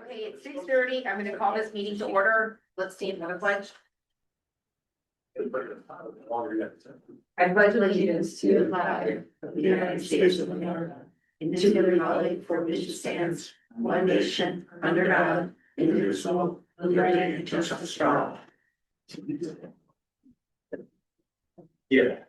Okay, it's 6:30. I'm gonna call this meeting to order. Let's stand for the pledge. I pledge allegiance to the flag of the United States of America and to the republic for which it stands, one nation, under God, indivisible, with liberty and justice for all. Yeah.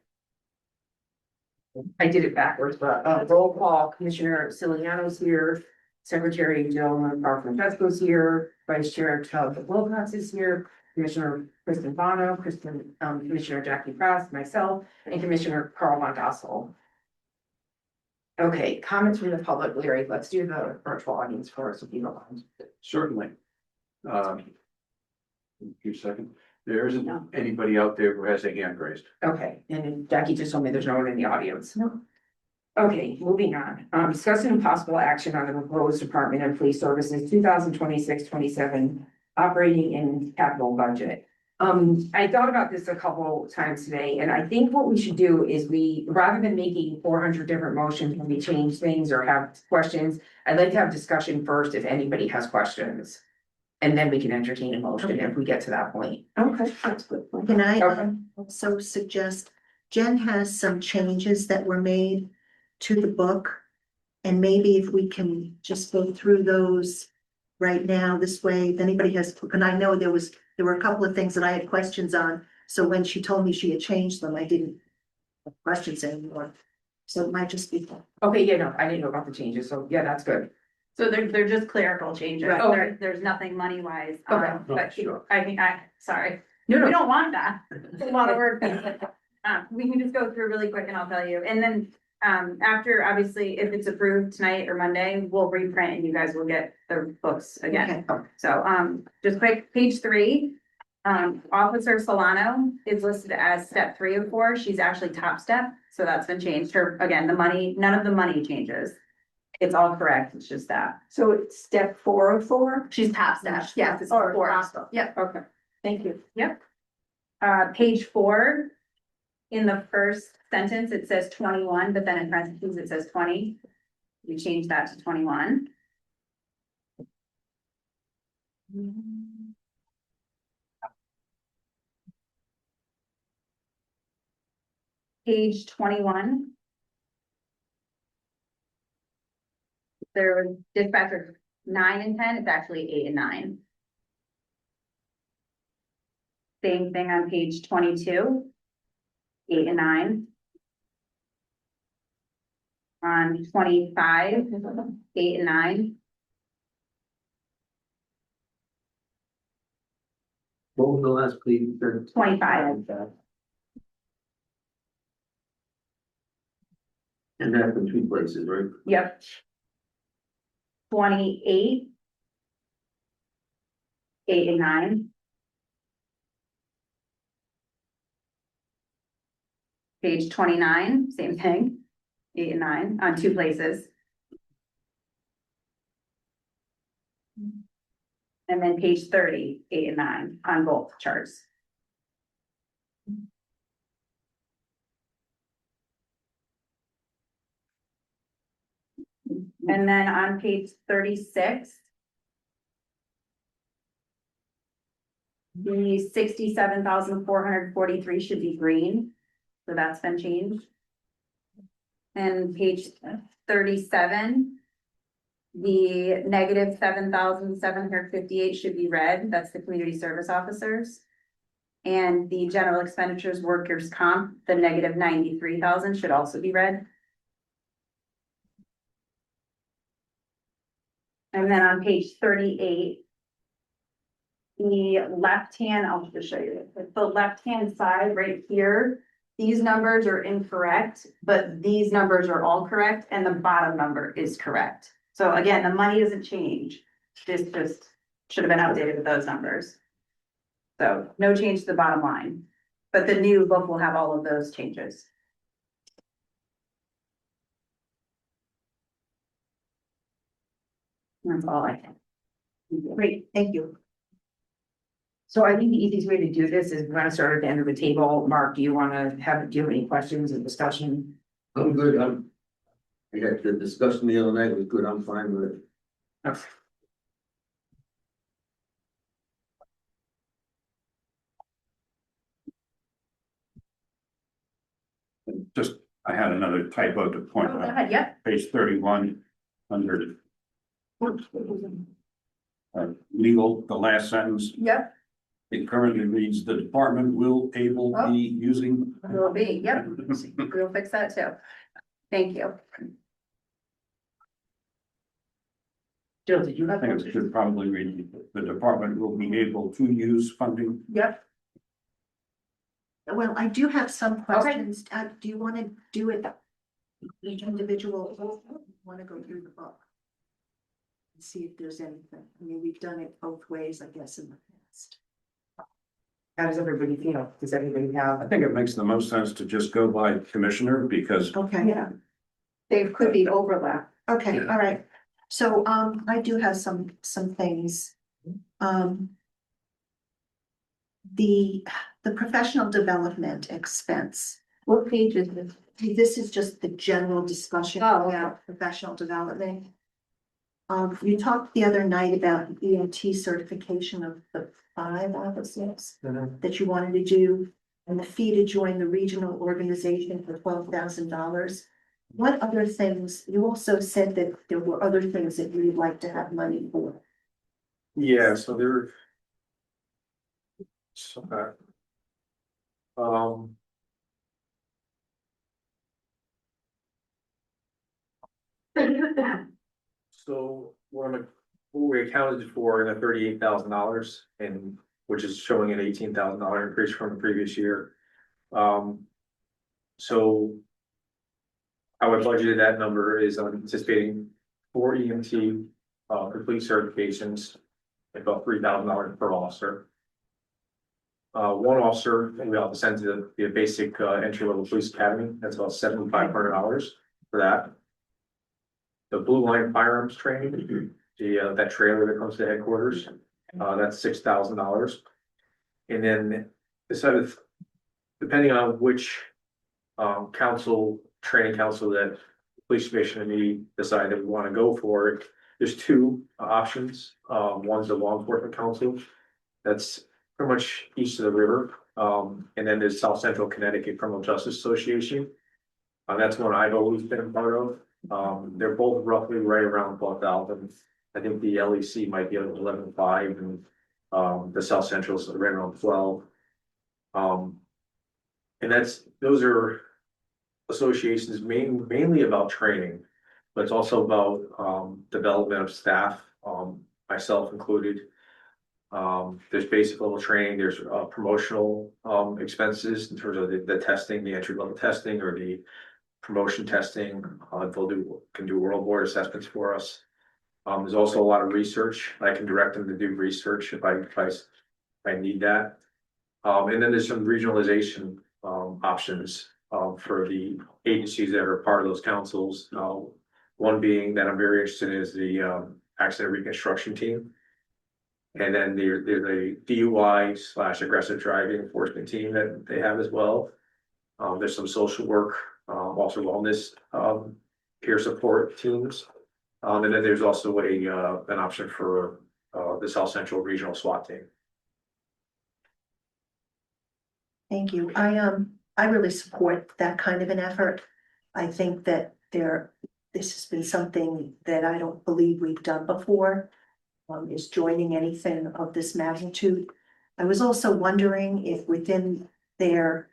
I did it backwards, but roll call, Commissioner Siliano's here, Secretary Jill Francesco's here, Vice Chair Tug Wilcox is here, Commissioner Kristen Bono, Commissioner Jackie Prass, myself, and Commissioner Carl Von Dossel. Okay, comments from the public, Larry, let's do the virtual audience first, if you don't mind. Certainly. A few seconds. There isn't anybody out there who has a hand raised. Okay, and Jackie just told me there's no one in the audience. No. Okay, moving on. Discussing possible action on the proposed Department of Police Services 2026-27 operating and capital budget. I thought about this a couple times today, and I think what we should do is rather than making 400 different motions when we change things or have questions, I'd like to have discussion first if anybody has questions. And then we can entertain a motion if we get to that point. Okay, that's good. Can I Okay. also suggest, Jen has some changes that were made to the book. And maybe if we can just go through those right now, this way, if anybody has, and I know there were a couple of things that I had questions on. So when she told me she had changed them, I didn't have questions anymore. So it might just be. Okay, yeah, no, I didn't know about the changes, so yeah, that's good. So they're just clerical changes. Right. There's nothing money wise. Okay. But Sure. sorry, No, we no, don't want that. It's a lot of work. We can just go through really quick and I'll tell you. And then after, obviously, if it's approved tonight or Monday, we'll reprint and you guys will get the books again. Okay. So just quick, page 3. Officer Solano is listed as step 3 of 4. She's actually top step. So that's been changed. Her, again, the money, none of the money changes. It's all correct. It's just that. So it's step 4 of 4? She's top step. Yes, it's Or 4. top. Yep. Okay, thank you. Page 4. In the first sentence, it says 21, but then in parentheses, it says 20. We changed that to 21. Page 21. There was dispatcher 9 and 10, it's actually 8 and 9. Same thing on page 22. 8 and 9. On 25, 8 and 9. What was the last please? 25. And that's in 2 places, right? Yep. 28. 8 and 9. Page 29, same thing, 8 and 9 on 2 places. And then page 30, 8 and 9 on both charts. And then on page 36. The 67,443 should be green. So that's been changed. And page 37. The negative 7,758 should be red. That's the community service officers. And the general expenditures workers comp, the negative 93,000 should also be red. And then on page 38. The left hand, I'll just show you, the left hand side right here. These numbers are incorrect, but these numbers are all correct and the bottom number is correct. So again, the money doesn't change. This just should have been updated with those numbers. So no change to the bottom line, but the new book will have all of those changes. That's all I have. Great, thank you. So I think the easiest way to do this is we're gonna start at the end of the table. Mark, do you have any questions and discussion? I'm good, I got the discussion the other night was good, I'm fine with it. Okay. Just, I had another typo to point Go out, ahead, yep. page 31, under legal, the last sentence, Yep, it currently reads, the department will able be using. will be, yep, we'll fix that too. Thank you. Jill, did you I have? think it should probably read, the department will be able to use funding. Yep, Well, I do have some questions. Do you want to do it each individual? Want to go through the book? And see if there's anything. I mean, we've done it both ways, I guess, in the past. How does everybody feel? Does everybody have? I think it makes the most sense to just go by commissioner because Okay. yeah. They could be overlap. Okay, all right. So, I do have some things. The professional development expense. What page is this? This is just the general discussion Oh, yeah. about professional development. You talked the other night about EMT certification of the 5 officers that you wanted to do, and the fee to join the regional organization for $12,000. What other things, you also said that there were other things that you would like to have money for. Yeah, so there. So, so what we accounted for in the $38,000 and which is showing an $18,000 increase from the previous year. So. How I budgeted that number is I'm anticipating 4 EMT complete certifications, about $3,000 per officer. One officer, we have to send to the basic entry level police academy, that's about $7,500 for that. The Blue Line firearms training, that trailer that comes to headquarters, that's $6,000. And then decided, depending on which training council that the police commission and me decide that we want to go for it. There's 2 options. One's the law enforcement council. That's pretty much east of the river. And then there's South Central Connecticut Criminal Justice Association. That's one I've always been a part of. They're both roughly right around 12,000. I think the LEC might be at 11,500 and the South Central is right around 12. And those are associations mainly about training, but it's also about development of staff, myself included. There's basic level training, there's promotional expenses in terms of the testing, the entry level testing or the promotion testing. Can do world board assessments for us. There's also a lot of research. I can direct them to do research if I need that. And then there's some regionalization options for the agencies that are part of those councils. One being that I'm very interested in is the accident reconstruction team. And then there's a DUI/aggressive driving enforcement team that they have as well. There's some social work, also wellness, peer support teams. And then there's also an option for the South Central Regional SWAT team. Thank you. I really support that kind of an effort. I think that this has been something that I don't believe we've done before. Is joining anything of this magnitude. I was also wondering if within their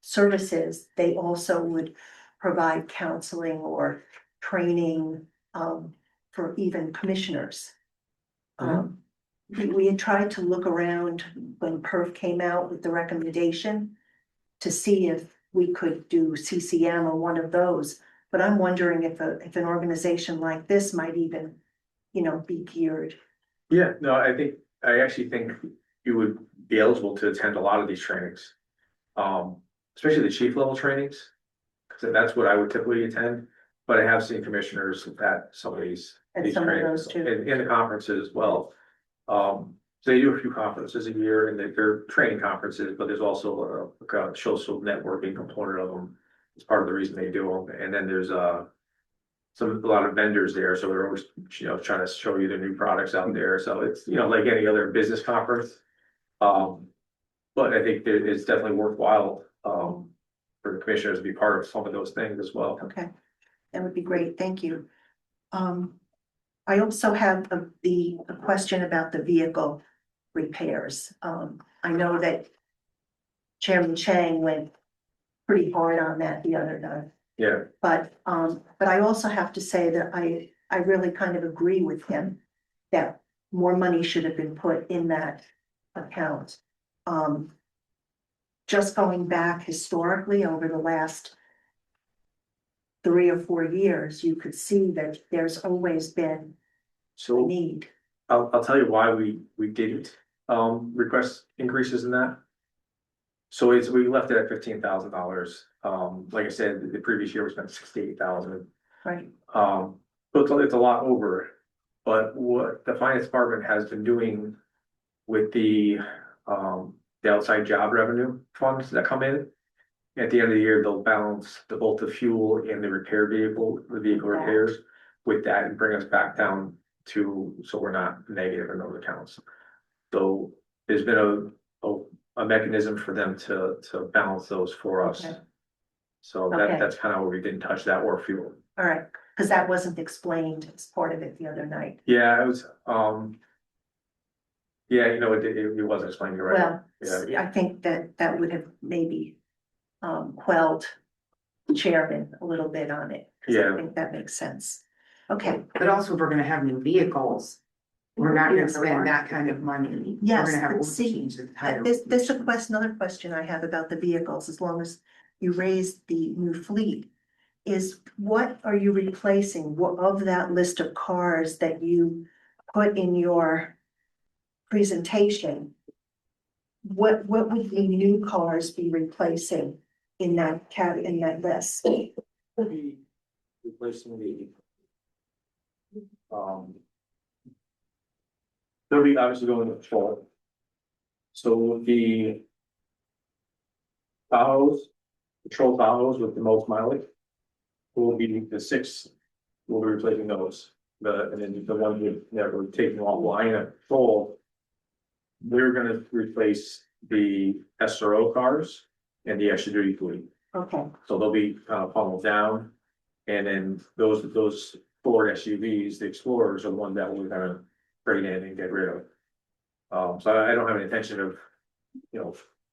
services, they also would provide counseling or training for even commissioners. We had tried to look around when PERF came out with the recommendation to see if we could do CCM or one of those. But I'm wondering if an organization like this might even, be geared. Yeah, no, I actually think you would be eligible to attend a lot of these trainings. Especially the chief level trainings, because that's what I would typically attend. But I have seen commissioners at some of these At some of trainings those too. in the conferences as well. So they do a few conferences a year and they're training conferences, but there's also a social networking component of them. It's part of the reason they do them. And then there's a lot of vendors there, so we're always, trying to show you the new products out there. So it's, like any other business conference. But I think it's definitely worthwhile, for the commissioners to be part of some of those things as well. Okay, that would be great, thank you. I also have a question about the vehicle repairs. I know that Chairman Chang went pretty hard on that the other night. Yeah, But I also have to say that I really kind of agree with him that more money should have been put in that account. Just going back historically over the last 3 or 4 years, you could see that there's always been a so need. I'll tell you why we didn't request increases in that. So we left it at $15,000. Like I said, the previous year we spent 68,000. Right, So it's a lot over, but what the finance department has been doing with the outside job revenue funds that come in. At the end of the year, they'll balance both the fuel and the vehicle repairs with that and bring us back down to, so we're not negative in those accounts. So there's been a mechanism for them to balance those for us. Okay. So Okay. that's kind of where we didn't touch that or fuel. all right, because that wasn't explained as part of it the other night. Yeah, it was, yeah, it wasn't explained, you're right. Well, Yeah. I think that would have maybe quelled the chairman a little bit on it. 'Cause I Yeah. think that makes sense. Okay, But also, if we're gonna have new vehicles, we're not gonna spend that kind of money. Yes, We're gonna have but oil see, change the tire. this another question I have about the vehicles, as long as you raised the new fleet. Is what are you replacing, what of that list of cars that you put in your presentation? What would the new cars be replacing in that in that list? Be replacing they'll be obviously going to patrol. So the Tahoes, patrol Tahoes with the most mileage will be the 6, we'll be replacing those. And then the ones that we're taking offline at patrol, we're gonna replace the SRO cars and the extra duty fleet. Okay, So they'll be funneled down. And then those Ford SUVs, the Explorers, are one that we're gonna bring in and get rid of. So I don't have an intention of,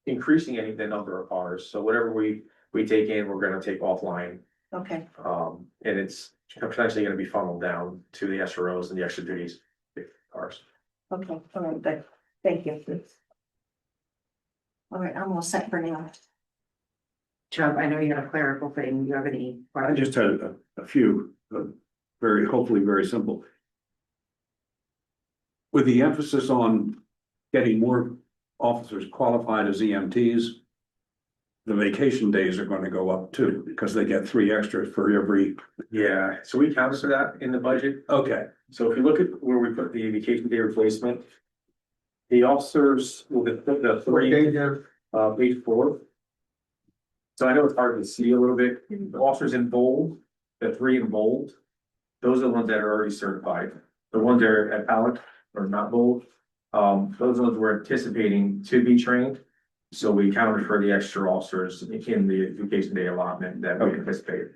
increasing the number of cars. So whatever we take in, we're gonna take offline. okay, And it's potentially gonna be funneled down to the SROs and the extra duties cars. okay, all right, good, thank you. All right, I'm all set for now. Chubb, I know you have a clerical thing, do you have any? I just had a few, hopefully very simple. With the emphasis on getting more officers qualified as EMTs, the vacation days are going to go up too, because they get 3 extras for every. Yeah, so we counted for that in the budget. Okay, So if you look at where we put the vacation day replacement. The officers, well, the 3, page 4. So I know it's hard to see a little bit, the officers in bold, the 3 in bold. Those are the ones that are already certified, the ones that are at pallet or not bold. Those ones we're anticipating to be trained. So we counted for the extra officers in the vacation day allotment that we anticipate.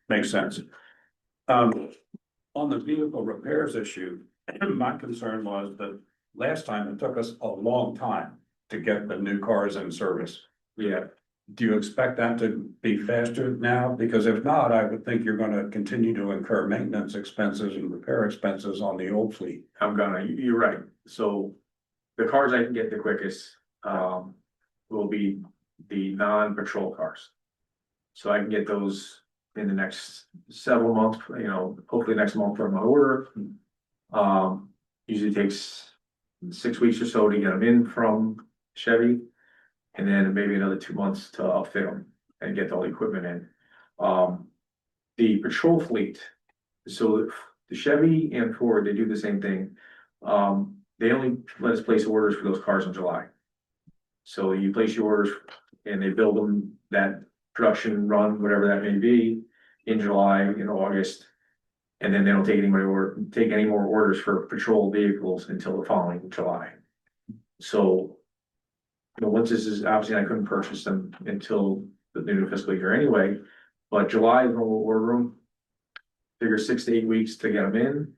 makes sense. On the vehicle repairs issue, my concern was that last time it took us a long time to get the new cars in service. Yeah, Do you expect that to be faster now? Because if not, I would think you're gonna continue to incur maintenance expenses and repair expenses on the old fleet. you're right. So the cars I can get the quickest, will be the non-patrol cars. So I can get those in the next several months, hopefully next month for my order. Usually takes 6 weeks or so to get them in from Chevy. And then maybe another 2 months to outfit them and get all the equipment in. The patrol fleet, so the Chevy and Ford, they do the same thing. They only let us place orders for those cars in July. So you place your orders and they build them that production run, whatever that may be, in July, in August. And then they don't take any more orders for patrol vehicles until the following July. So once this is, obviously I couldn't purchase them until the new fiscal year anyway. But July is normal order room. Figure 6 to 8 weeks to get them in,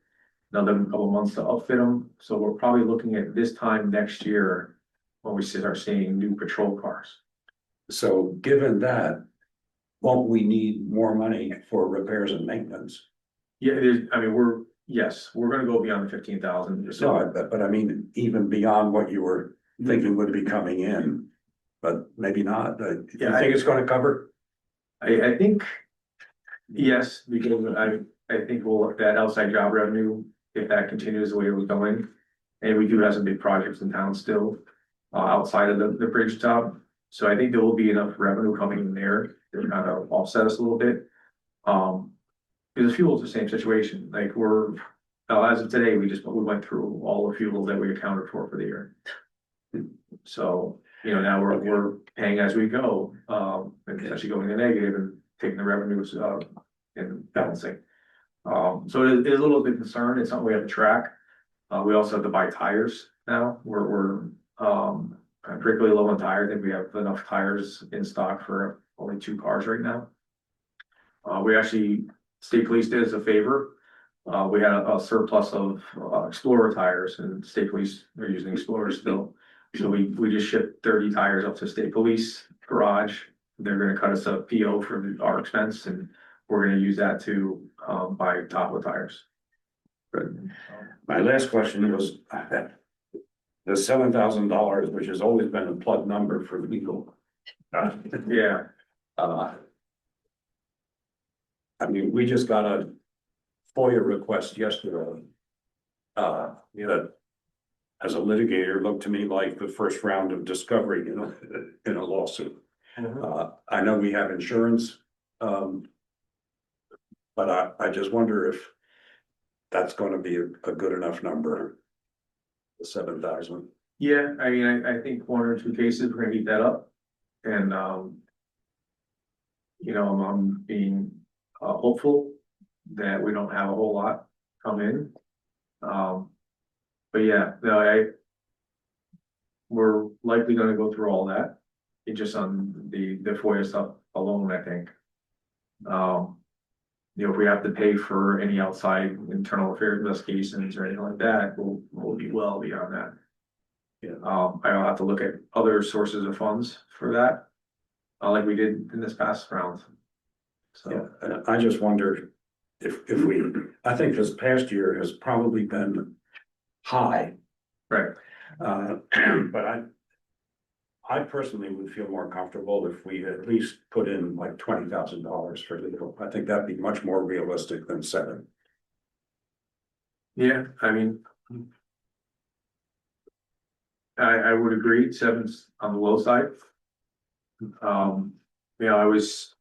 another couple months to outfit them. So we're probably looking at this time next year when we start seeing new patrol cars. So given that, won't we need more money for repairs and maintenance? Yeah, it is, I mean, we're gonna go beyond the 15,000. So, but I mean, even beyond what you were thinking would be coming in, but maybe not. Do you Yeah, think it's gonna cover? I think, yes, because I think that outside job revenue, if that continues the way it was going. And we do have some big projects in town still, outside of the bridge job. So I think there will be enough revenue coming in there to kind of offset us a little bit. Because fuel's the same situation, like as of today, we went through all the fuel that we accounted for the year. So, now we're paying as we go, and actually going to negative and taking the revenues, and balancing. So it is a little bit concerned, it's something we have to track. We also have to buy tires now, we're particularly low on tires, I think we have enough tires in stock for only 2 cars right now. We actually, state police did us a favor. We had a surplus of Explorer tires, and state police are using Explorers still. So we just shipped 30 tires up to state police garage. They're gonna cut us a PO for our expense, and we're gonna use that to buy Tahoe tires. My last question was the $7,000, which has always been a plug number for legal. Yeah, I mean, we just got a FOIA request yesterday. That as a litigator looked to me like the first round of discovery in a lawsuit. I know we have insurance. But I just wonder if that's gonna be a good enough number. The 7,000. yeah, I mean, I think 1 or 2 cases, we're gonna eat that up. And, I'm being hopeful that we don't have a whole lot come in. But yeah, no, we're likely gonna go through all that. It's just on the FOIA stuff alone, I think. If we have to pay for any outside internal affairs investigations or anything like that, we'll be well beyond that. Yeah. I'll have to look at other sources of funds for that, like we did in this past round. Yeah, So, and I just wonder if I think this past year has probably been high. right, But I personally would feel more comfortable if we at least put in like $20,000 for legal. I think that'd be much more realistic than 7. yeah, I mean. I would agree, 7's on the low side. I was.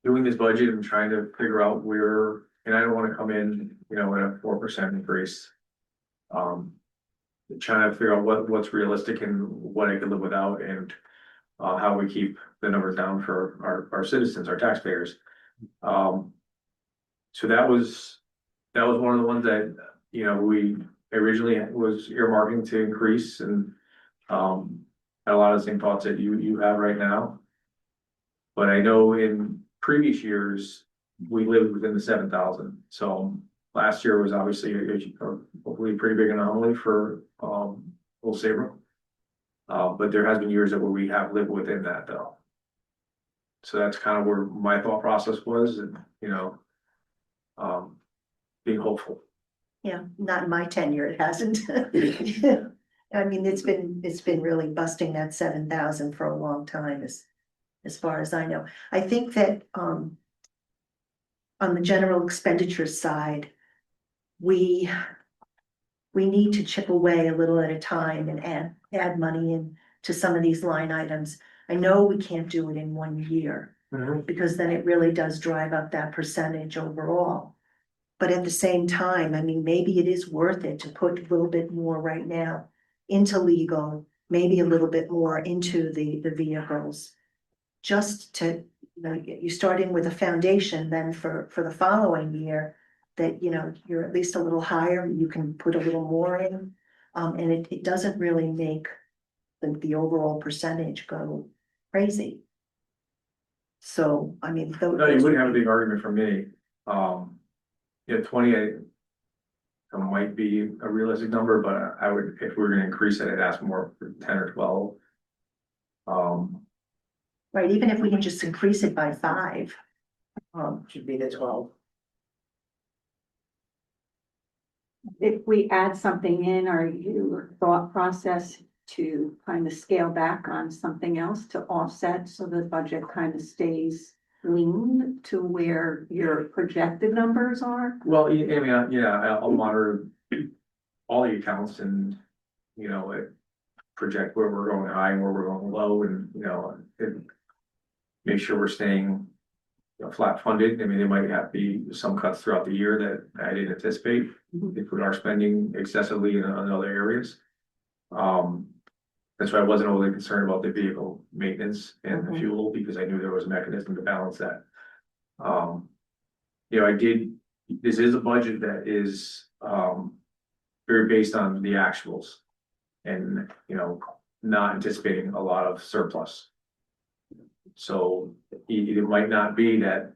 Doing this budget and trying to figure out where, and I don't wanna come in, at a 4% increase. Trying to figure out what's realistic and what I can live without, and how we keep the numbers down for our citizens, our taxpayers. So that was one of the ones that, we originally was earmarking to increase, and had a lot of the same thoughts that you have right now. But I know in previous years, we lived within the 7,000, so last year was obviously hopefully a pretty big anomaly for Old Saybrook. But there has been years where we have lived within that though. So that's kind of where my thought process was, and being hopeful. Yeah, not in my tenure, it hasn't. I mean, it's been really busting that 7,000 for a long time, as far as I know. I think that, on the general expenditure side, we need to chip away a little at a time and add money in to some of these line items. I know we can't do it in 1 year, because then it really does drive up that percentage overall. But at the same time, I mean, maybe it is worth it to put a little bit more right now into legal, maybe a little bit more into the vehicles. Just to, you start in with a foundation, then for the following year, that, you're at least a little higher, you can put a little more in. And it doesn't really make the overall percentage go crazy. So, I mean, No, you wouldn't have a big argument from me. Yeah, 28. It might be a realistic number, but I would, if we were gonna increase it, I'd ask more for 10 or 12. right, even if we can just increase it by 5. Should be the 12. If we add something in, are your thought process to kind of scale back on something else to offset so the budget kind of stays lean to where your projected numbers are? Well, I mean, yeah, I'll monitor all the accounts and, project where we're going high and where we're going low and, and make sure we're staying flat funded. I mean, there might have to be some cuts throughout the year that I didn't anticipate if we are spending excessively in other areas. That's why I wasn't overly concerned about the vehicle maintenance and the fuel because I knew there was a mechanism to balance that. This is a budget that is, very based on the actuals and, not anticipating a lot of surplus. So it might not be that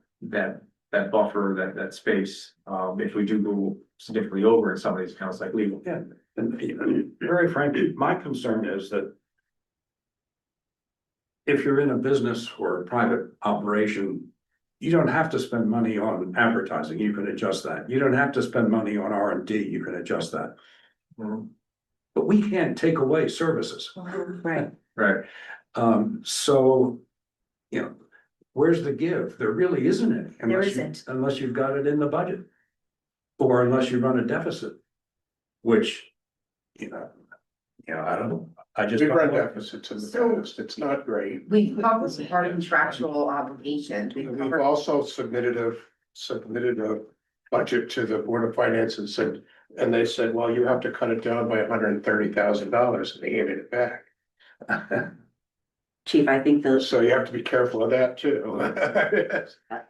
buffer, that space, if we do go significantly over in some of these accounts like legal. Yeah, and very frankly, my concern is that if you're in a business or a private operation, you don't have to spend money on advertising, you can adjust that. You don't have to spend money on R&D, you can adjust that. But we can't take away services. Right. Right. So, where's the give? There really isn't any. There unless isn't. Unless you've got it in the budget. Or unless you run a deficit, which, I don't know. I just. We don't run know. deficits in the So- past, it's not great. We published our contractual obligations. We We've covered, also submitted a budget to the Board of Finance and they said, well, you have to cut it down by $130,000 and they handed it back. Chief, I think So you have to be careful of that too.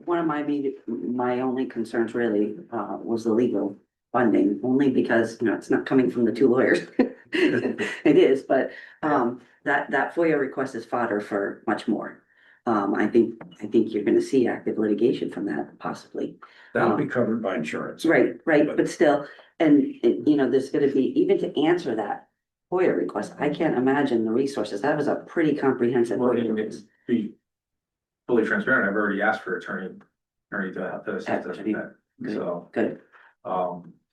one of my only concerns really, was the legal funding, only because, it's not coming from the two lawyers. It is, but, that FOIA request is fodder for much more. I think you're gonna see active litigation from that possibly. That'll be covered by insurance. Right, but still, and, there's gonna be, even to answer that FOIA request, I can't imagine the resources. That was a pretty comprehensive. Well, FOIA to request. be fully transparent, I've already asked for attorney to help us with that, so. Good.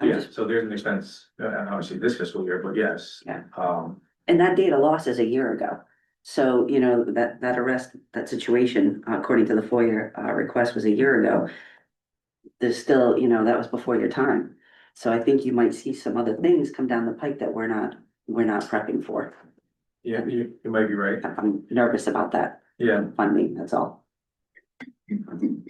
Yeah, so there's an expense, and obviously this fiscal year, but yes. Yeah. And that data loss is a year ago. So, that arrest, that situation, according to the FOIA request was a year ago. There's still, that was before your time. So I think you might see some other things come down the pike that we're not prepping for. yeah, you might be right, I'm nervous about that yeah. funding, that's all.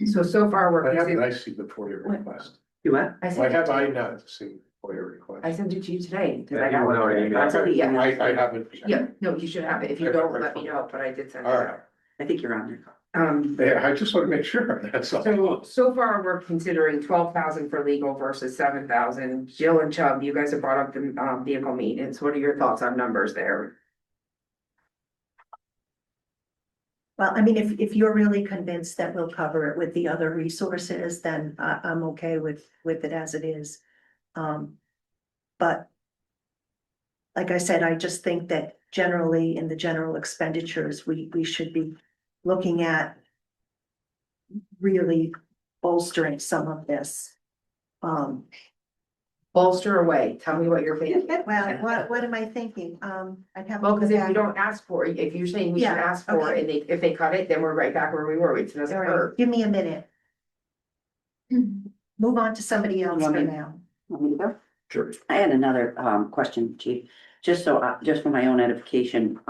so far we're. Why haven't I seen the FOIA request? You what? I Why sent, have I not seen the FOIA request? I sent it to you today. 'Cause Yeah, I got you one. already emailed. I sent it, yeah, I haven't. yeah, no, you should have it. If you don't, let me know, but I did send it. All right, I think you're on there. yeah, I just want to make sure, that's all. So far, we're considering 12,000 for legal versus 7,000. Jill and Chubb, you guys have brought up the vehicle maintenance. What are your thoughts on numbers there? Well, I mean, if you're really convinced that we'll cover it with the other resources, then I'm okay with it as it is. But like I said, I just think that generally in the general expenditures, we should be looking at really bolstering some of this. Bolster away. Tell me what you're thinking. Well, what am I thinking? I'd have. to Well, go because if back. you don't ask for it, if you're saying we should Yeah, ask for it, and if they cut it, then we're right back where we were. It doesn't All right, hurt. give me a minute. Move on to somebody else for now. Want me to go? Sure. I had another question, Chief, just for my own edification.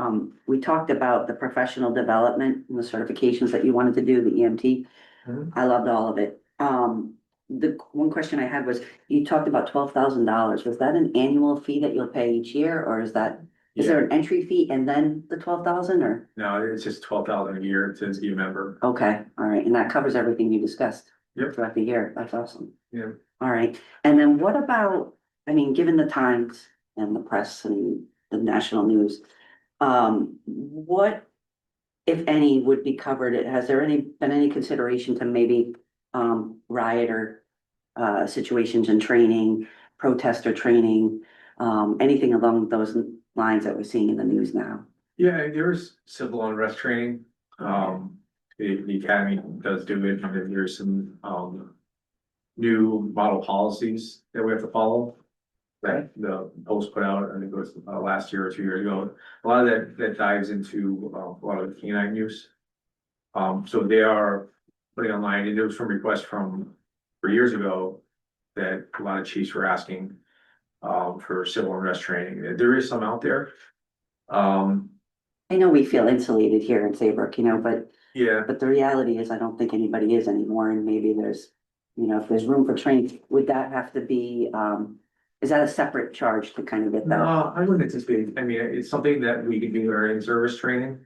We talked about the professional development and the certifications that you wanted to do, the EMT. Mhm. I loved all of it. The one question I had was, you talked about $12,000. Was that an annual fee that you'll pay each year, or is there an entry fee and then the 12,000 or? No, it's just 12,000 a year to be a member. Okay, all right, and that covers everything you discussed. Yep. Throughout the year. That's awesome. Yeah. All right, and then what about, given the times and the press and the national news, what if any, would be covered. Has there been any consideration to maybe rioter situations and training, protester training, anything along those lines that we're seeing in the news now? Yeah, there's civil unrest training. The academy does do it, and then there's some, new model policies that we have to follow. That the post put out, I think it was last year or 2 years ago. A lot of that dives into a lot of the canine use. So they are putting online, and there was some requests from, for years ago, that a lot of chiefs were asking for civil unrest training. There is some out there. I know we feel insulated here in Saybrook, but Yeah, the reality is I don't think anybody is anymore, and maybe there's, if there's room for training, would that have to be, is that a separate charge to kind of get that? no, I wouldn't anticipate, I mean, it's something that we can do during service training.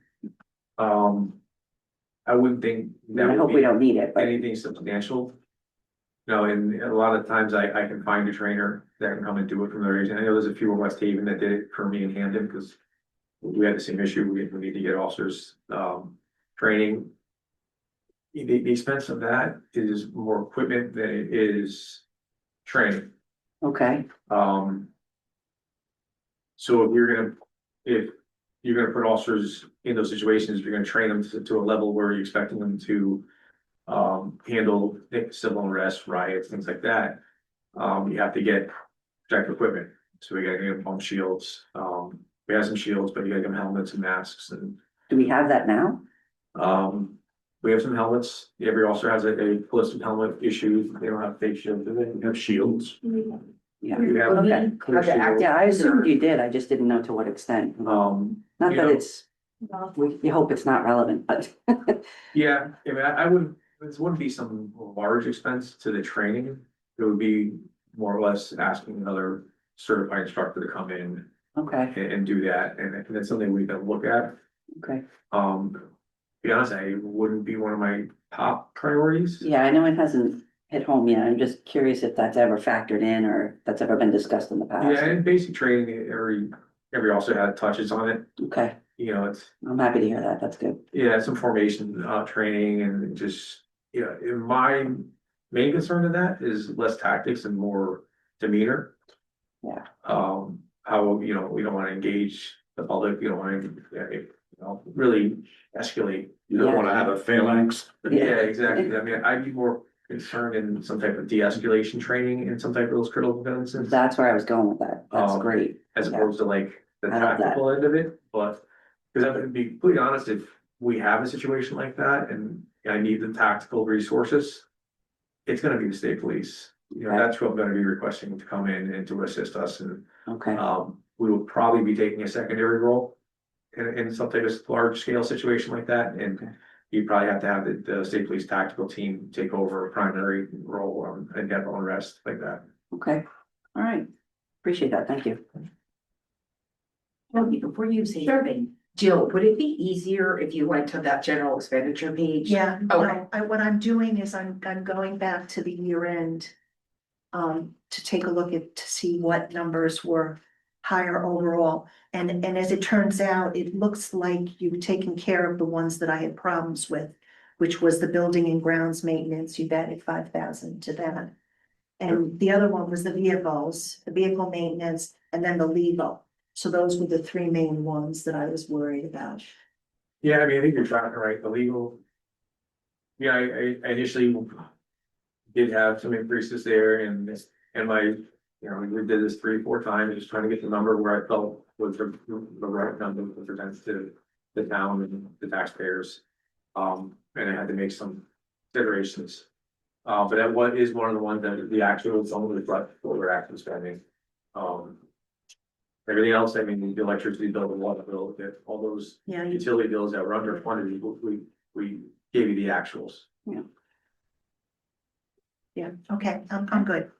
I wouldn't think that I would hope we be don't need it, but anything substantial. No, and a lot of times I can find a trainer that can come and do it from their age. And I know there's a few in West Haven that did it for me in Hampton, because we had the same issue. We need to get officers, training. The expense of that is more equipment than it is training. okay, So if you're gonna put officers in those situations, you're gonna train them to a level where you're expecting them to handle civil unrest, riots, things like that. You have to get protective equipment. So we gotta get them pump shields. We have some shields, but you gotta get them helmets and masks, and do we have that now? we have some helmets. Every officer has a ballistic helmet issued. They don't have face shields, do they? We have shields. Yeah, We have okay. clear shields. Yeah, I assumed you did, I just didn't know to what extent. Not you that know- it's, we hope it's not relevant, but. Yeah, I mean, I wouldn't, this wouldn't be some large expense to the training. It would be more or less asking another certified instructor to come in Okay, and do that, and that's something we can look at. okay. To be honest, it wouldn't be one of my top priorities. Yeah, I know it hasn't hit home yet. I'm just curious if that's ever factored in or that's ever been discussed in the Yeah, past. and basic training, every officer had touches on it, Okay, it's, I'm happy to hear that. That's good. yeah, some formation, training, and just, my main concern to that is less tactics and more demeanor. Yeah. How, we don't wanna engage the public, you don't wanna, really escalate. You don't wanna have a phalanx. Yeah, exactly. I mean, I'd be more concerned in some type of de-escalation training in some type of those critical events, That's where I was going with that. That's great. as yeah. opposed to like the I love that. tactical end of it, but. Cause I'm gonna be completely honest, if we have a situation like that and I need the tactical resources, it's gonna be the state police. Okay. That's who I'm gonna be requesting to come in and to assist us, and Okay, we will probably be taking a secondary role in some type of large scale situation like that, and Okay. you probably have to have the state police tactical team take over a primary role and get on rest like that. okay. All right. Appreciate that. Thank you. Well, before you say anything, Jill, would it be easier if you went to that general expenditure page? Yeah, Okay. no, what I'm doing is I'm going back to the year end. To take a look to see what numbers were higher overall. And as it turns out, it looks like you've taken care of the ones that I had problems with, which was the building and grounds maintenance. You've added 5,000 to that. And the other one was the vehicle maintenance, and then the legal. So those were the three main ones that I was worried about. Yeah, I mean, I think you're tracking right, the legal. Yeah, I initially did have some increases there, and we did this 3-4 times, just trying to get the number where I felt was the right number that presents to the town and the taxpayers. And I had to make some considerations. But that is one of the ones that the actual, some of the reflect what we're actually spending. Everything else, I mean, the electricity bill, the water bill, all those Yeah, utility bills that were under funded, we gave you the actuals. yeah, okay, I'm good.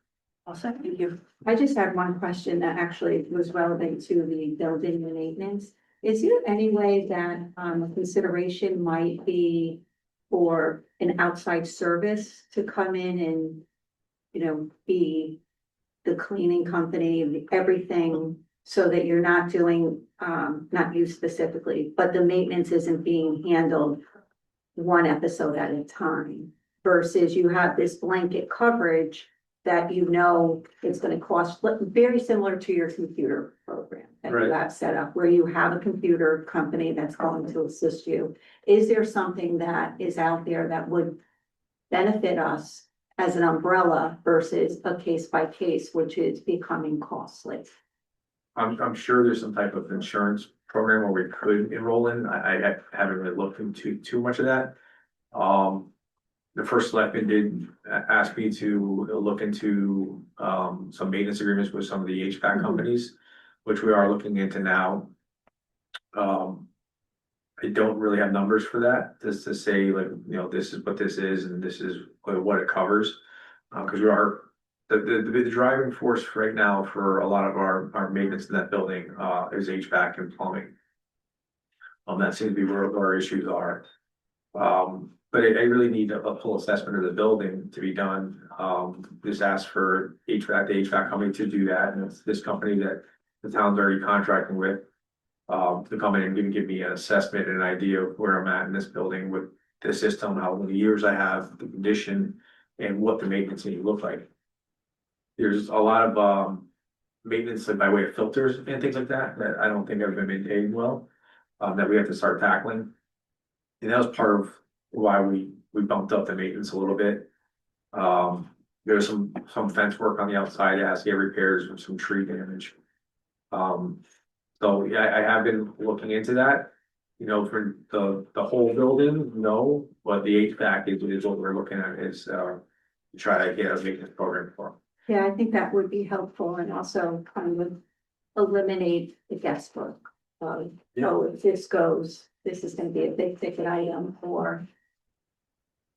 Also, thank you. I just have one question that actually was relevant to the building and maintenance. Is there any way that a consideration might be for an outside service to come in and, be the cleaning company, everything So that you're not doing, not you specifically, but the maintenance isn't being handled one episode at a time versus you have this blanket coverage that you know it's gonna cost, very similar to your computer program that you Right. have set up, where you have a computer company that's going to assist you. Is there something that is out there that would benefit us as an umbrella versus a case by case, which is becoming costly? I'm sure there's some type of insurance program where we could enroll in. I haven't really looked into too much of that. The first selectman did ask me to look into, some maintenance agreements with some of the HVAC companies, which we are looking into now. I don't really have numbers for that, just to say like, this is what this is and this is what it covers. Cause we are, the driving force right now for a lot of our maintenance in that building, is HVAC and plumbing. That seems to be where our issues are. But I really need a full assessment of the building to be done. Just ask for HVAC, the HVAC company to do that, and it's this company that the town's already contracting with. To come in and give me an assessment and an idea of where I'm at in this building with the system, how many years I have, the condition, and what the maintenance needs to look like. There's a lot of maintenance like by way of filters and things like that I don't think have been maintained well, that we have to start tackling. And that was part of why we bumped up the maintenance a little bit. There's some fence work on the outside that has to get repairs and some tree damage. So yeah, I have been looking into that, for the whole building, no, but the HVAC is what we're looking at is, to try to get a maintenance program for. Yeah, I think that would be helpful and also kind of eliminate the guesswork. So if this goes, this is gonna be a big ticket item, or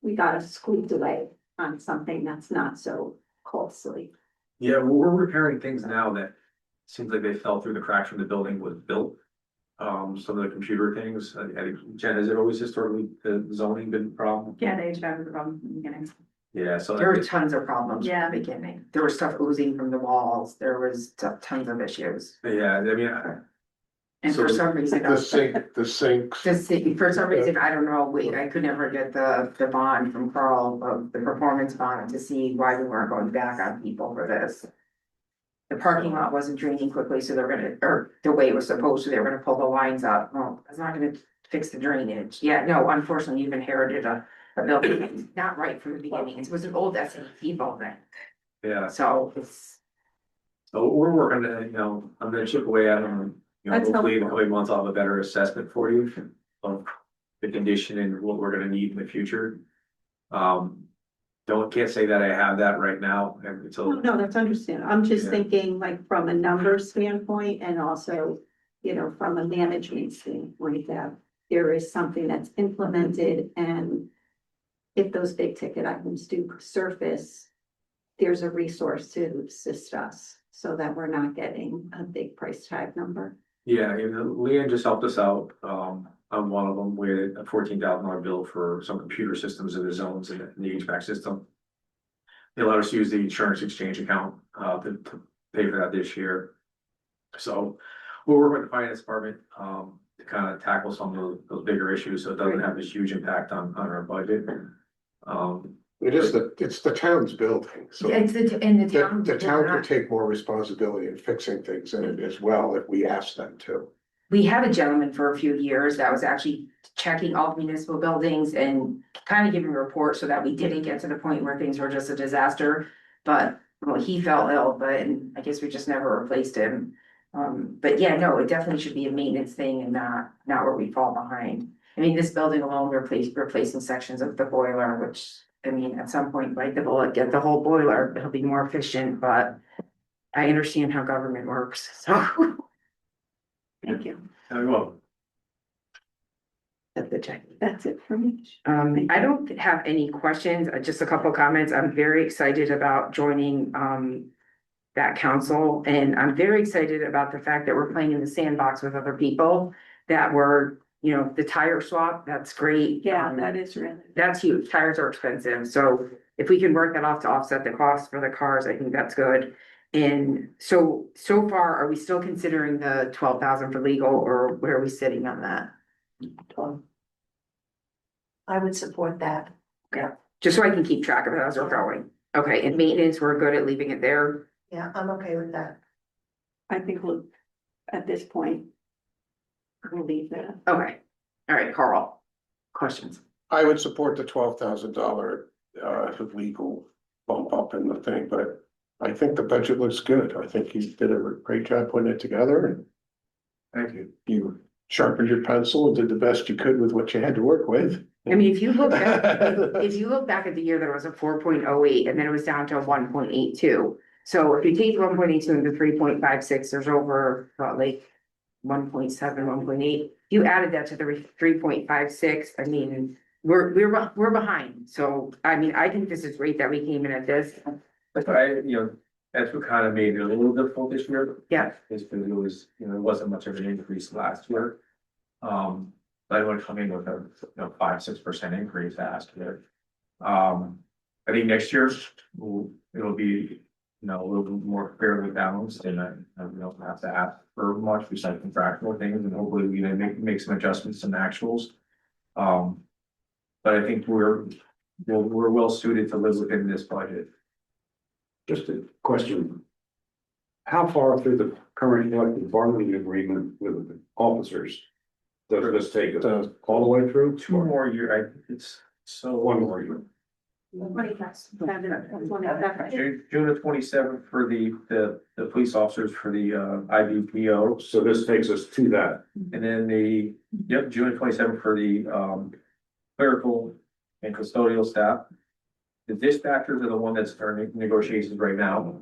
we gotta squeeze away on something that's not so costly. Yeah, we're repairing things now that seems like they fell through the cracks when the building was built. Some of the computer things, I think, Jen, has it always historically, the zoning been a problem? Yeah, the HVAC was the problem in the beginning. Yeah, so. There were tons of problems Yeah. from the beginning. There was stuff oozing from the walls. There was tons of issues. Yeah, I mean, And for So some reason, The sinks. for some reason, I don't know, I could never get the bond from Carl of the performance bond to see why we weren't going back on people for this. The parking lot wasn't draining quickly, so they're gonna, or the way it was supposed to, they were gonna pull the lines up. Well, it's not gonna fix the drainage. Yeah, no, unfortunately, you've inherited a building that's not right from the beginning. It was an old S&P building, yeah, so it's. so we're working to, I'm gonna chip away at them. That's Hopefully in a helpful. couple of months, I'll have a better assessment for you of the condition and what we're gonna need in the future. Can't say that I have that right now and until. No, that's understandable. I'm just Yeah. thinking like from a numbers standpoint and also, from a management standpoint, that there is something that's implemented, and if those big ticket items do surface, there's a resource to assist us so that we're not getting a big price tag number. Yeah, Leanne just helped us out, on one of them with a $14,000 bill for some computer systems in the zones in the HVAC system. They allowed us to use the insurance exchange account, to pay for that this year. So we're working with the finance department, to kind of tackle some of those bigger issues, so it doesn't have this huge impact on our budget. It's the town's building, so It's in the town. the town can take more responsibility in fixing things in it as well if we ask them to. We had a gentleman for a few years that was actually checking all municipal buildings and kind of giving reports so that we didn't get to the point where things were just a disaster. But, well, he fell ill, but I guess we just never replaced him. But yeah, no, it definitely should be a maintenance thing and not where we fall behind. I mean, this building alone, replacing sections of the boiler, which, I mean, at some point, like, get the whole boiler, it'll be more efficient, but I understand how government works, so. Thank you. Well, That's the check. That's it for me. I don't have any questions, just a couple comments. I'm very excited about joining that council, and I'm very excited about the fact that we're playing in the sandbox with other people that were, the tire swap, that's great. Yeah, that is really. That's huge. Tires are expensive, so if we can work that off to offset the cost for the cars, I think that's good. And so far, are we still considering the 12,000 for legal, or where are we sitting on that? I would support that. Just so I can keep track of it as we're going. Okay, and maintenance, we're good at leaving it there? Yeah, I'm okay with that. I think we'll, at this point, we'll leave that. Okay, all right, Carl, questions? I would support the $12,000 legal bump up in the thing, but I think the budget looks good. I think you did a great job putting it together, and Thank you. you sharpened your pencil and did the best you could with what you had to work with. I mean, if you look back, if you look back at the year, there was a 4.08, and then it was down to a 1.82. So if you take 1.82 and the 3.56, there's over, what, like 1.7, 1.8. You added that to the 3.56, I mean, we're behind. So, I mean, I think this is great that we came in at this. But that's what kind of made it a little difficult this year. Yeah. Is because it was, it wasn't much of an increase last year. I would come in with a, 5-6% increase last year. I think next year it'll be, a little bit more fairly balanced, and we don't have to ask for much besides contractual things, and hopefully we can make some adjustments, some actuals. But I think we're well suited to live within this budget. Just a question. How far through the current collective bargaining agreement with the officers does this take us? All the way through? 2 more year, it's so. 1 more year. June of 27 for the police officers for the IBPO, So this takes us to that. and then June of 27 for the clerical and custodial staff. The dispatchers are the one that's starting negotiations right now.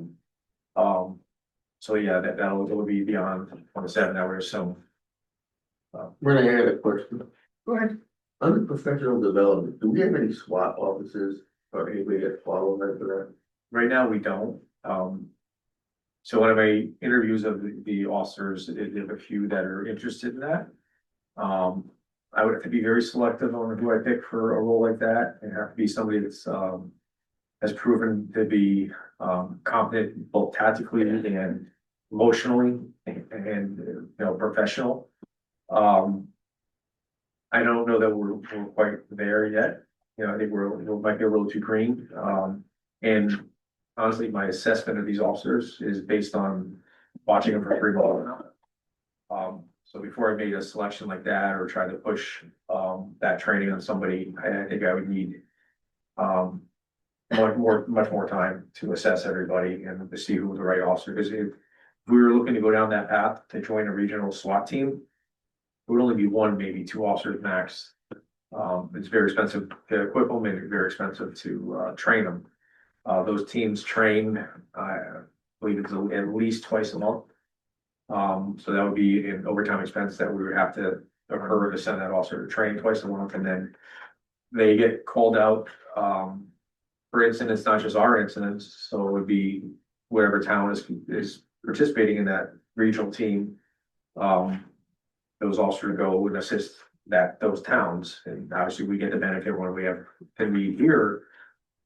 So yeah, that'll be beyond 27, I would assume. Renee, I had a question. Go ahead. Under professional development, do we have any SWAT officers or anybody that follow that for that? Right now, we don't. So one of my interviews of the officers, they have a few that are interested in that. I would have to be very selective on who I pick for a role like that, and have to be somebody that's has proven to be competent both tactically and emotionally and professional. I don't know that we're quite there yet. I think we might be a little too green. And honestly, my assessment of these officers is based on watching them for 3 months now. So before I made a selection like that or try to push that training on somebody, I think I would need much more time to assess everybody and to see who was the right officer. Because if we were looking to go down that path to join a regional SWAT team, it would only be 1, maybe 2 officers max. It's very expensive to equip them and very expensive to train them. Those teams train, I believe it's at least twice a month. So that would be an overtime expense that we would have to occur to send that officer to train twice a month, and then they get called out for incidents, not just our incidents. So it would be whatever town is participating in that regional team. Those officers go and assist those towns, and obviously we get the benefit when we have to be here.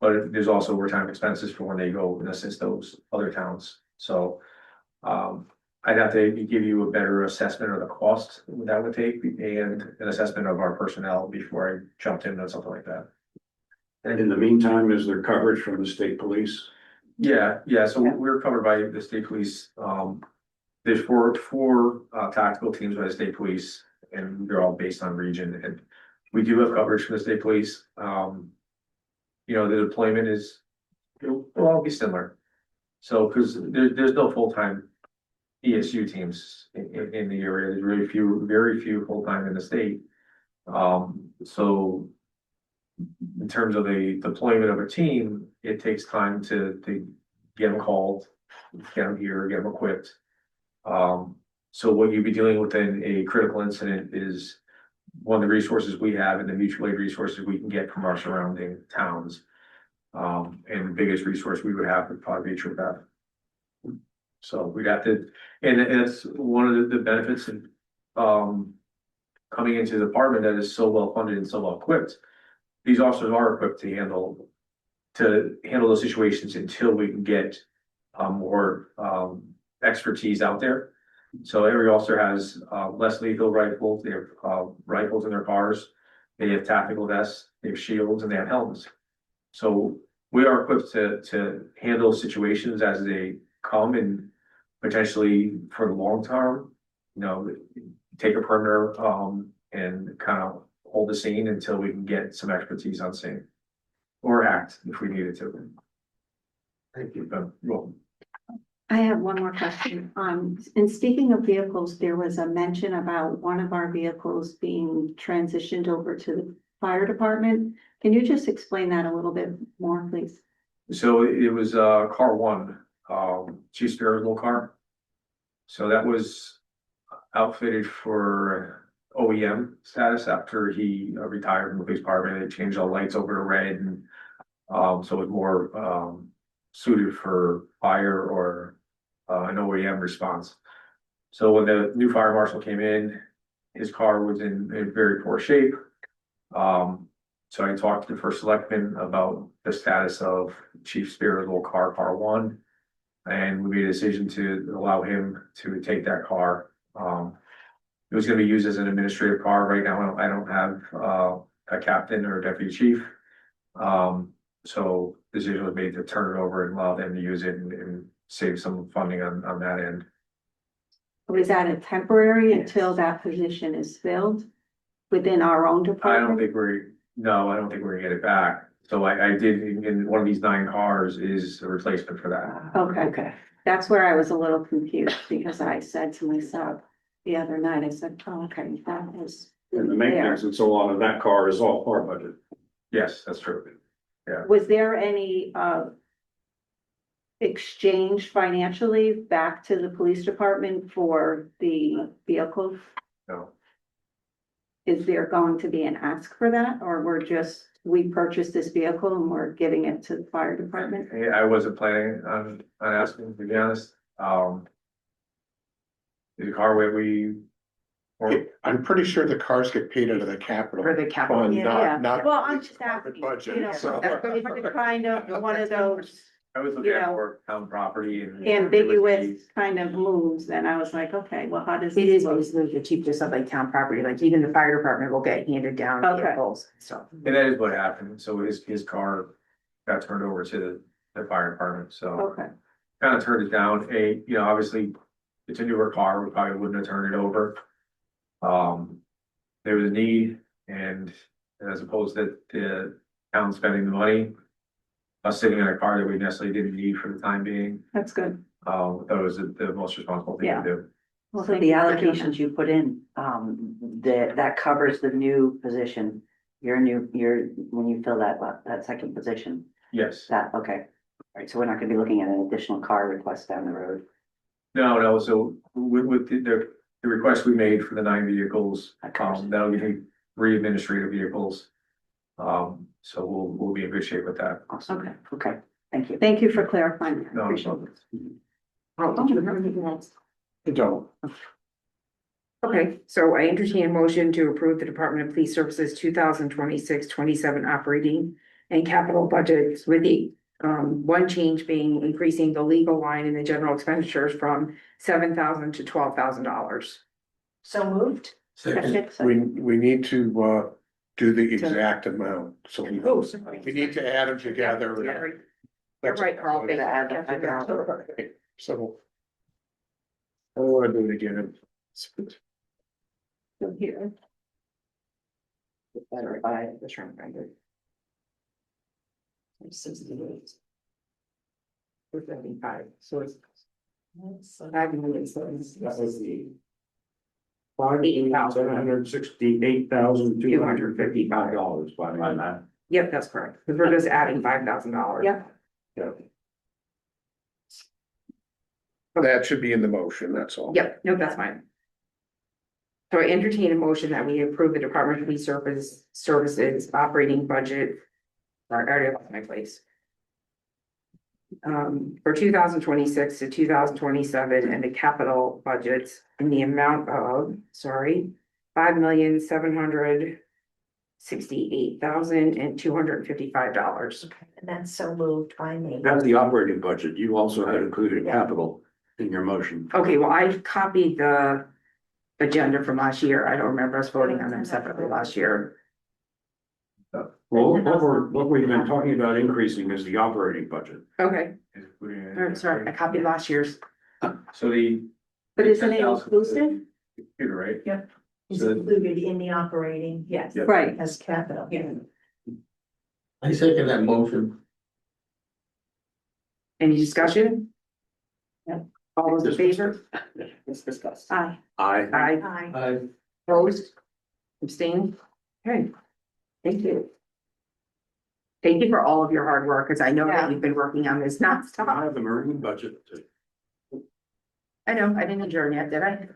But there's also overtime expenses for when they go and assist those other towns. So I'd have to give you a better assessment of the cost that would take and an assessment of our personnel before I jumped into something like that. And in the meantime, is there coverage from the state police? Yeah, so we're covered by the state police. There's four tactical teams by the state police, and they're all based on region, and we do have coverage from the state police. The deployment it'll all be similar. So, because there's no full-time ESU teams in the area, there's very few full-time in the state. So in terms of a deployment of a team, it takes time to get them called, get them here, get them equipped. So what you'd be dealing with in a critical incident is one of the resources we have and the mutual aid resources we can get from our surrounding towns. And the biggest resource we would have would probably be troop F. So we'd have to, and it's one of the benefits of coming into the department that is so well funded and so well equipped. These officers are equipped to handle those situations until we can get more, expertise out there. So every officer has, less lethal rifles, they have, rifles in their cars, they have tactical vests, they have shields, and they have helmets. So we are equipped to handle situations as they come, and potentially for the long term, you know, take a perimeter, and kind of hold the scene until we can get some expertise on scene. Or act if we needed to. Thank you, well, I have one more question. In speaking of vehicles, there was a mention about one of our vehicles being transitioned over to the fire department. Can you just explain that a little bit more, please? so it was, car one, Chief Sparrow's little car. So that was outfitted for OEM status after he retired from the police department. They changed all the lights over to red, and so it was more suited for fire or an OEM response. So when the new fire marshal came in, his car was in very poor shape. So I talked to the first selectman about the status of Chief Sparrow's little car, car one. And we made a decision to allow him to take that car. It was gonna be used as an administrative car. Right now, I don't have a captain or a deputy chief. So the decision was made to turn it over and allow them to use it and save some funding on that end. Was that a temporary until that position is filled within our own I don't department? think I don't think we're gonna get it back. So I did, in one of these 9 cars is a replacement for that. Okay, that's where I was a little confused because I said to myself the other night, I said, oh, okay, that was. And the maintenance and so on of that car is all our budget. Yes, that's true. Was there any exchange financially back to the police department for the vehicle? No, Is there going to be an ask for that, or we purchased this vehicle and we're giving it to the fire department? I wasn't planning on asking, to be honest. The car where I'm pretty sure the cars get paid out of the capital. For the capital. Fund, Yeah. not Well, I'm police just department asking, budget, you know, so. it's kind of one of those I was looking you at know, more town property and. ambiguous kind of moves, and I was like, okay, well, how does? It is this basically the cheap, just like town property, like even the fire department will get handed down Okay. vehicles, so. And that is what happened. So his car got turned over to the fire department, so Okay, kind of turned it down. You know, obviously, it's a newer car, we probably wouldn't have turned it over. There was a need, and as opposed to the town spending the money, us sitting in a car that we necessarily didn't need for the time being, that's good. that was the most responsible thing to do. Well, So thank the you for doing allocations you put in, that covers the new position. When you fill that second position, Yes. okay. All right, so we're not gonna be looking at an additional car request down the road. No, so with the request we made for the 9 vehicles, That covers it. that'll give me 3 administrative vehicles. So we'll be in good shape with that. Awesome, okay, thank you. Thank you for clarifying. I No, appreciate no. it. Oh, did you have anything else? I don't. Okay, so I entertain a motion to approve the Department of Police Services 2026-27 operating and capital budgets with the one change being increasing the legal line in the general expenditures from $7,000 to $12,000. So moved. We need to do the exact amount, so Oh, sorry. we need to add them together. Sorry. You're right, Carl. Thank you. Okay, so. I don't wanna do it again. So here, Better by the shrink binder. 68. 475, so it's. 5 million, so it's. That was the $80,000. $768,255 by my math. Yep, that's correct, because we're just adding $5,000. Yep. Yeah. That should be in the motion, that's all. Yep, no, that's fine. So I entertain a motion that we approve the Department of Police Services operating budget. Sorry, I already lost my place. For 2026 to 2027 and the capital budgets in the amount of, $5,700,000 $68,255. And that's so moved by me. That's the operating budget. You also had included capital in your motion. Okay, well, I copied the agenda from last year. I don't remember us voting on them separately last year. Well, what we've been talking about increasing is the operating budget. Okay, Is putting it in- I'm sorry, I copied last year's. So the. But isn't it 10,000 inclusive? Computer, right? Is So- included in the operating, yes, Yeah. Right. as capital. Yeah. I second that motion. Any discussion? All those in favor? Let's discuss. Aye. I, Aye. Aye. Opposed? Abstained? Okay. Thank you. Thank you for all of your hard work, because I know that Yeah. you've been working on this I nonstop. have the marine budget. I know, I didn't adjourn yet, did I?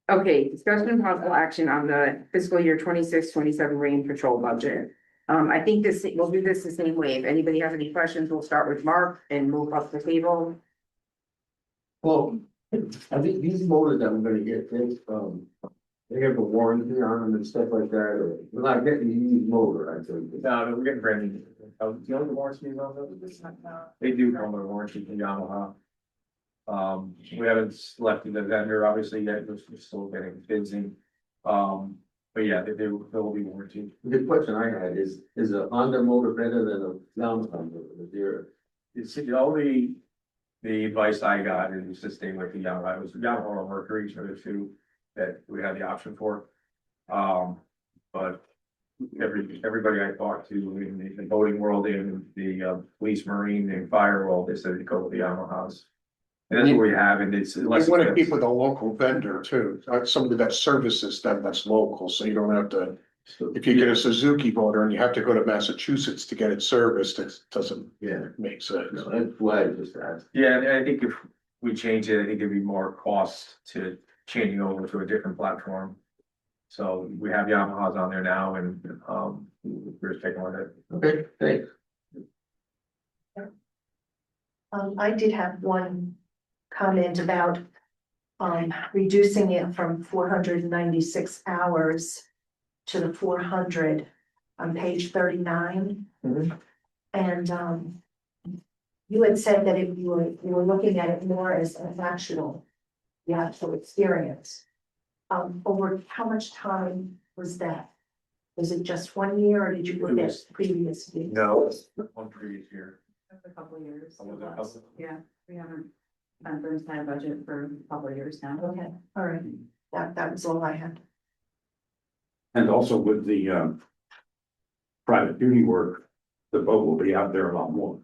Okay, discussion and possible action on the fiscal year 26-27 rain patrol budget. I think we'll do this the same way. If anybody has any questions, we'll start with Mark and move up the table. Well, I think these motors that we're gonna get, they have a warranty on them and stuff like that, or we're not getting a used motor, I think. No, we're getting brand new. The only warranties on those, they do come with a warranty from Yamaha. We haven't selected the vendor, obviously, yet, we're still getting bids in. But yeah, they will be warranted. The question I had is a Honda motor better than a Yamaha motor? Is there? It's the only, the advice I got is to stay with the Yamaha, it was Yamaha or Mercury, so the two that we had the option for. But everybody I talked to in the boating world, in the police, marine, and fire world, they said to go with the Yamahas. And that's what we have, and it's You less. wanna keep expensive. with a local vendor too, somebody that services them that's local, so you don't have to. If you get a Suzuki motor and you have to go to Massachusetts to get it serviced, it doesn't Yeah, make sense. no, that's why I just asked. Yeah, and I think if we change it, I think it'd be more cost to changing over to a different platform. So we have Yamahas on there now, and we're just taking with it. Okay, thanks. I did have one comment about reducing it from 496 hours to the 400 on page 39. Mhm. And you had said that if you were looking at it more as an actual, the actual experience. Over how much time was that? Was it just 1 year, or did you look at previously? No, one previous year. That's a couple of years. Oh, was it a couple? Yeah, we haven't done first time budget for a couple of years now. Okay, all right, that was all I had. And also with the private duty work, the boat will be out there a lot more.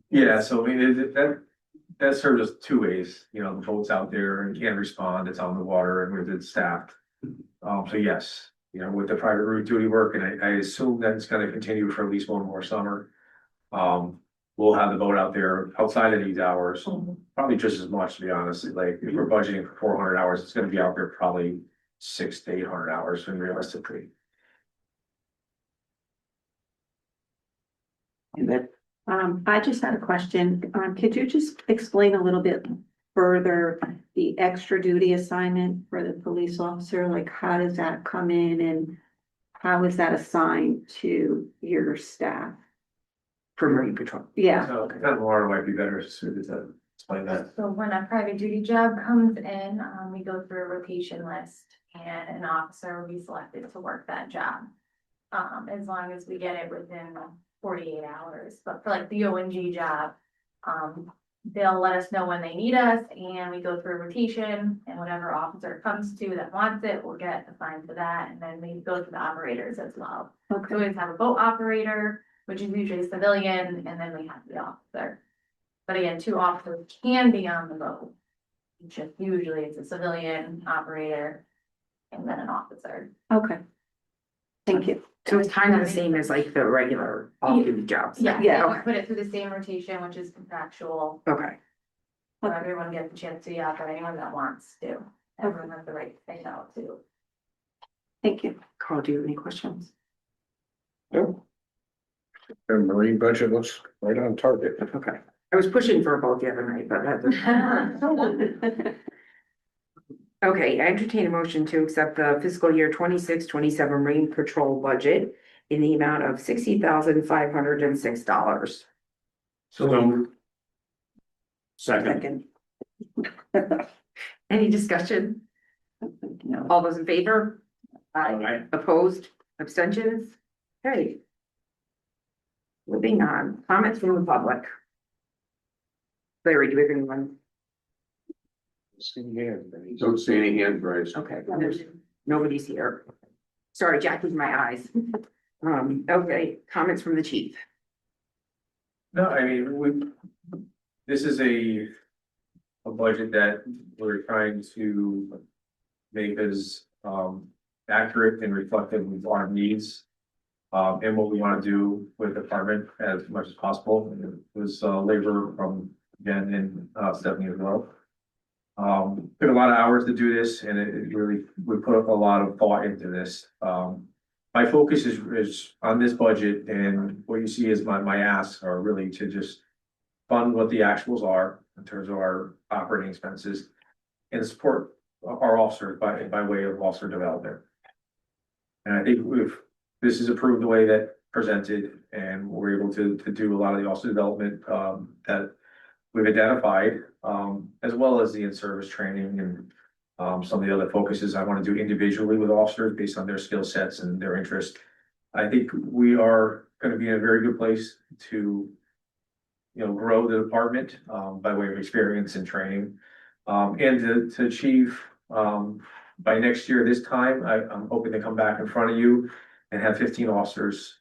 Yeah, so I mean, that serves us two ways, you know, the boat's out there and can respond, it's on the water and with it staffed. So yes, you know, with the private route duty work, and I assume that it's gonna continue for at least one more summer. We'll have the boat out there outside of these hours, probably just as much, to be honest, like, if we're budgeting for 400 hours, it's gonna be out there probably 600 to 800 hours, and realistically. I just had a question. Could you just explain a little bit further the extra duty assignment for the police officer? Like, how does that come in and how is that assigned to your staff? For Marine Patrol. Yeah, So, kind of Laura might be better suited to explain that. So when a private duty job comes in, we go through a rotation list and an officer will be selected to work that job. As long as we get it within 48 hours, but for like the ONG job, they'll let us know when they need us and we go through a rotation and whatever officer comes to that wants it, will get assigned to that. And then we go to the operators as well. So we okay, always have a boat operator, which is usually a civilian, and then we have the officer. But again, two officers can be on the boat. Just usually it's a civilian operator and then an officer. okay. Thank you. So it's kind of the same as like the regular off-duty jobs. Yeah, Yeah. we put it through the same rotation, which is contractual, Okay. so everyone gets a chance to, yeah, for anyone that wants to. Everyone has the right to say no too. Thank you. Carl, do you have any questions? No. The marine budget looks right on target. Okay. I was pushing for a boat the other night, but that didn't. Okay, I entertain a motion to accept the fiscal year 26-27 Marine Patrol budget in the amount of $60,506. So. Second. Any discussion? No. All those in favor? Aye. Opposed, abstentions? Okay. Moving on, comments from the public. Larry, do we have anyone? Don't see any hands raised. Okay, there's, nobody's here. Sorry, Jackie's my eyes. Okay, comments from the chief. No, I mean, this is a budget that we're trying to make as, accurate and reflective of our needs. And what we want to do with the department as much as possible. And it was, labor from Jen and, Stephanie as well. Took a lot of hours to do this, and it really, we put a lot of thought into this. My focus is on this budget, and what you see is my asks are really to just fund what the actuals are in terms of our operating expenses and support our officers by way of officer development. And I think this is approved the way that presented, and we're able to do a lot of the officer development, that we've identified, as well as the in-service training and, some of the other focuses I want to do individually with officers based on their skill sets and their interest. I think we are going to be in a very good place to, grow the department, by way of experience and training. And to achieve, by next year, this time, I'm hoping to come back in front of you and have 15 officers,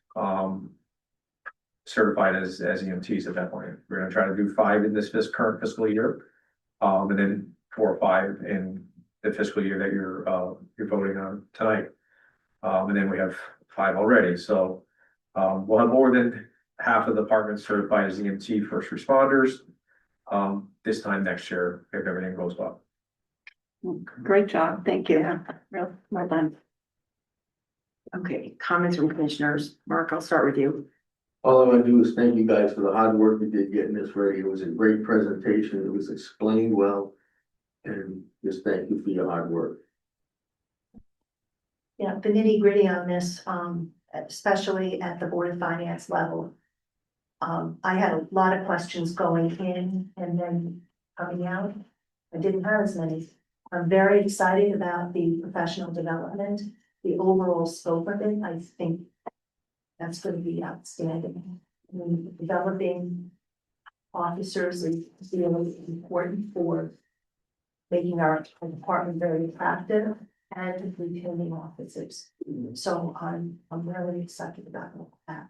certified as EMTs at that point. We're gonna try to do 5 in this current fiscal year. And then 4 or 5 in the fiscal year that you're voting on tonight. And then we have 5 already, so, we'll have more than half of the department certified as EMT first responders. This time next year, if everything goes well. Great job, thank you. Real, well done. Okay, comments from commissioners. Mark, I'll start with you. All I want to do is thank you guys for the hard work you did getting this ready. It was a great presentation. It was explained well. And just thank you for your hard work. Yeah, the nitty gritty on this, especially at the Board of Finance level. I had a lot of questions going in and then coming out. I didn't have as many. I'm very excited about the professional development, the overall scope of it. I think that's going to be outstanding. I mean, developing officers is really important for making our department very attractive and retaining officers. So I'm really excited about that.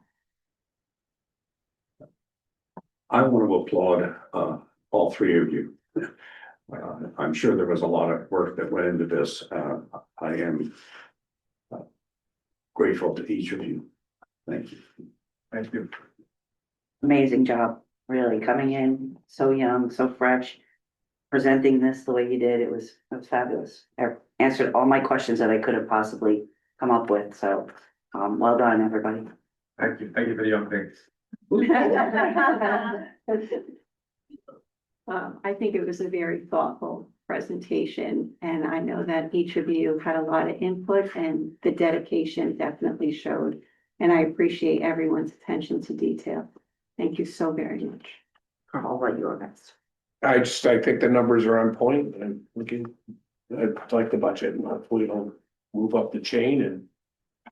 I want to applaud all 3 of you. I'm sure there was a lot of work that went into this. I am grateful to each of you. Thank you. Thank you. Amazing job, really, coming in so young, so fresh. Presenting this the way you did, it was fabulous. Answered all my questions that I could have possibly come up with, so, well done, everybody. Thank you for the young things. I think it was a very thoughtful presentation, and I know that each of you had a lot of input, and the dedication definitely showed. And I appreciate everyone's attention to detail. Thank you so very much. Carl, what you are next? I think the numbers are on point and I like the budget and hopefully it'll move up the chain and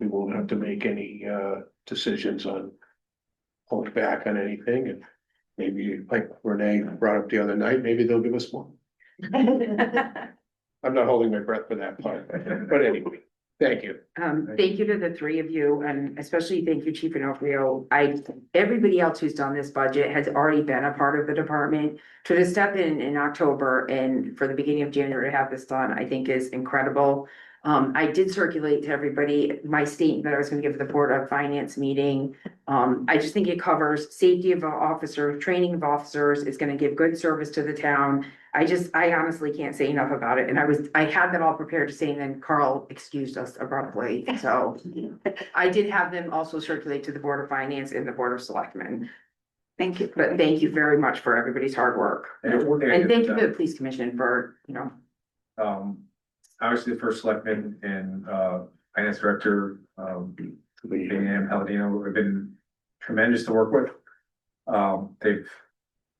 we won't have to make any decisions on pulling back on anything, and maybe like Renee brought up the other night, maybe they'll give us more. I'm not holding my breath for that part, but anyway, thank you. Thank you to the 3 of you, and especially thank you, Chief Onofrio. Everybody else who's done this budget has already been a part of the department. To step in October and for the beginning of January to have this done, I think is incredible. I did circulate to everybody my statement that I was gonna give the Board of Finance meeting. I just think it covers safety of officers, training of officers. It's gonna give good service to the town. I honestly can't say enough about it. And I had that all prepared to say, and then Carl excused us abruptly. So I did have them also circulate to the Board of Finance and the Board of Selectmen. Thank you. But thank you very much for everybody's hard work. And one thing I And did thank with you that, to the Police Commission for, obviously the first selectman and, finance director, and Palladino have been tremendous to work with. They've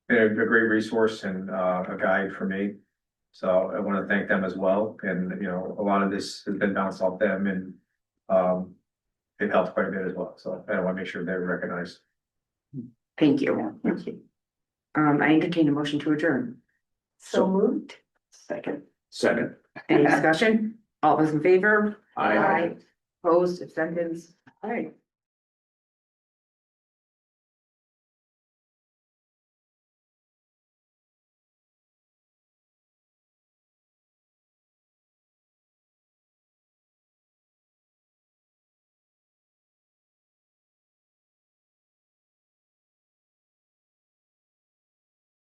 been a great resource and, a guide for me. So I want to thank them as well. And, you know, a lot of this has been bounced off them and, it helped quite a bit as well. So I want to make sure they're recognized. Thank you. Thank you. I entertain a motion to adjourn. So moved. Second. Second. Any discussion? All those in favor? Aye. Opposed, abstentions? All right,